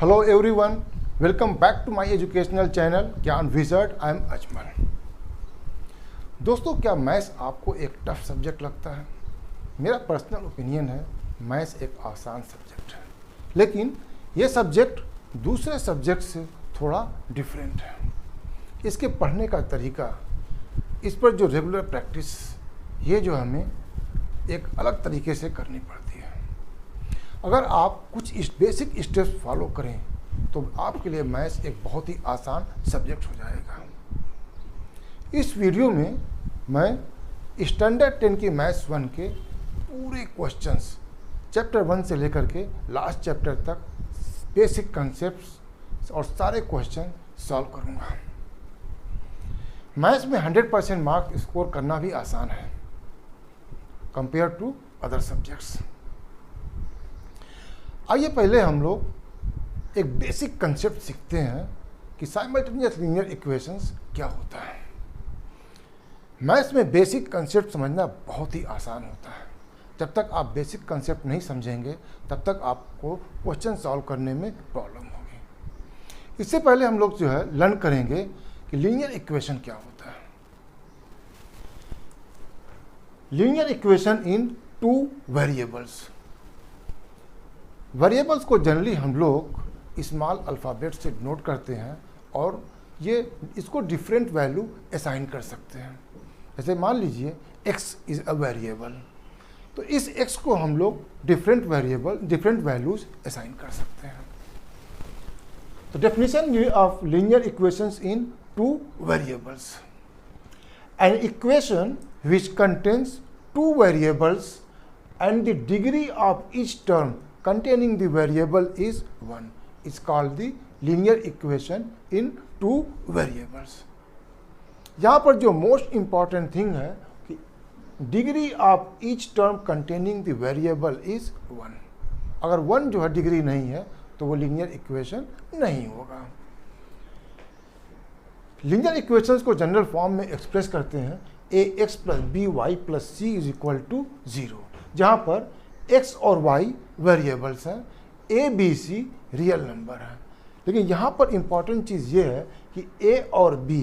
Hello everyone, welcome back to my educational channel ज्ञान wizard. I am Ajmal. दोस्तों, क्या maths आपको एक टफ सब्जेक्ट लगता है? मेरा पर्सनल ओपिनियन है मैथ्स एक आसान सब्जेक्ट है, लेकिन ये सब्जेक्ट दूसरे सब्जेक्ट से थोड़ा डिफरेंट है। इसके पढ़ने का तरीका, इस पर जो रेगुलर प्रैक्टिस, ये जो हमें एक अलग तरीके से करनी पड़ती है। अगर आप कुछ इस बेसिक स्टेप्स फॉलो करें तो आपके लिए मैथ्स एक बहुत ही आसान सब्जेक्ट हो जाएगा। इस वीडियो में मैं स्टैंडर्ड 10 की मैथ्स 1 के पूरे क्वेश्चंस चैप्टर 1 से लेकर के लास्ट चैप्टर तक बेसिक कंसेप्ट्स और सारे क्वेश्चन सॉल्व करूंगा। मैथ्स में 100% मार्क स्कोर करना भी आसान है कंपेयर टू अदर सब्जेक्ट्स। आइए पहले हम लोग एक बेसिक कंसेप्ट सीखते हैं कि साइमल्टेनियस लीनियर इक्वेशंस क्या होता है। मैथ्स में बेसिक कंसेप्ट समझना बहुत ही आसान होता है। जब तक आप बेसिक कंसेप्ट नहीं समझेंगे तब तक आपको क्वेश्चन सॉल्व करने में प्रॉब्लम होगी। इससे पहले हम लोग जो है लर्न करेंगे कि लीनियर इक्वेशन क्या होता है। Linear equation in two variables. Variables को जनरली हम लोग स्मॉल अल्फ़ाबेट से डिनोट करते हैं और ये इसको डिफरेंट वैल्यू असाइन कर सकते हैं। जैसे मान लीजिए x इज़ अ वेरिएबल, तो इस x को हम लोग डिफरेंट वैल्यूज असाइन कर सकते हैं। तो definition of linear equations in two variables. An equation which contains two variables and the degree of each term containing the variable is 1 is called the linear equation in two variables। यहाँ पर जो most important thing है कि degree of each term containing the variable is 1। अगर 1 जो है degree नहीं है तो वो लीनियर इक्वेशन नहीं होगा। लीनियर इक्वेशंस को जनरल फॉर्म में एक्सप्रेस करते हैं ax + by + c = 0, जहाँ पर x और y वेरिएबल्स हैं, a b c real number है। लेकिन यहाँ पर इम्पॉर्टेंट चीज़ ये है कि a और b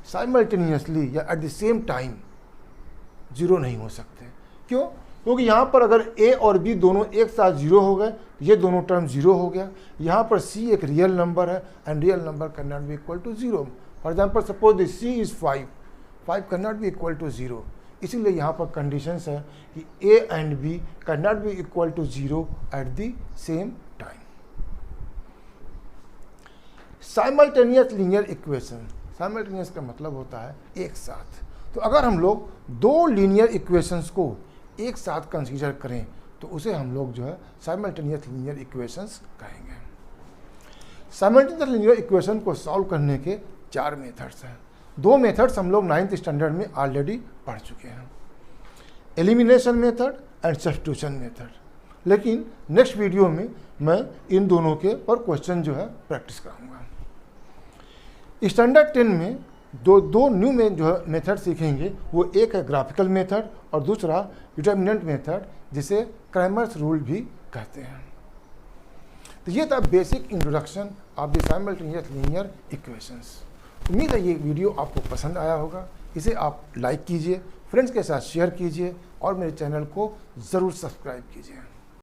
साइमल्टेनियसली या eight the same time zero नहीं हो सकते। क्यों? क्योंकि यहाँ पर अगर a और b दोनों एक साथ जीरो हो गए, ये दोनों टर्म जीरो हो गया। यहाँ पर c एक रियल नंबर है and real number can not be equal to 0। For example suppose the c is 5 can not be equal to 0। इसीलिए यहाँ पर कंडीशंस है कि a and b can not be equal to 0 at the same time. Simultaneous linear equation, simultaneous का मतलब होता है एक साथ। तो अगर हम लोग दो लीनियर इक्वेशंस को एक साथ कंसीडर करें तो उसे हम लोग जो है साइमल्टेनियस लीनियर इक्वेशंस कहेंगे। साइमल्टेनियस लीनियर इक्वेशन को सॉल्व करने के 4 मेथड्स हैं। 2 मेथड्स हम लोग 9th स्टैंडर्ड में ऑलरेडी पढ़ चुके हैं, elimination method and substitution method. लेकिन नेक्स्ट वीडियो में मैं इन दोनों के पर क्वेश्चन जो है प्रैक्टिस कराऊंगा। स्टैंडर्ड 10 में दो न्यू में जो है मेथड सीखेंगे। वो एक है ग्राफिकल मेथड और दूसरा डिटर्मिनेंट मेथड, जिसे क्रैमर्स रूल भी कहते हैं। तो ये था basic introduction of the simultaneous linear equations. उम्मीद है ये वीडियो आपको पसंद आया होगा। इसे आप लाइक कीजिए, फ्रेंड्स के साथ शेयर कीजिए और मेरे चैनल को ज़रूर सब्सक्राइब कीजिए।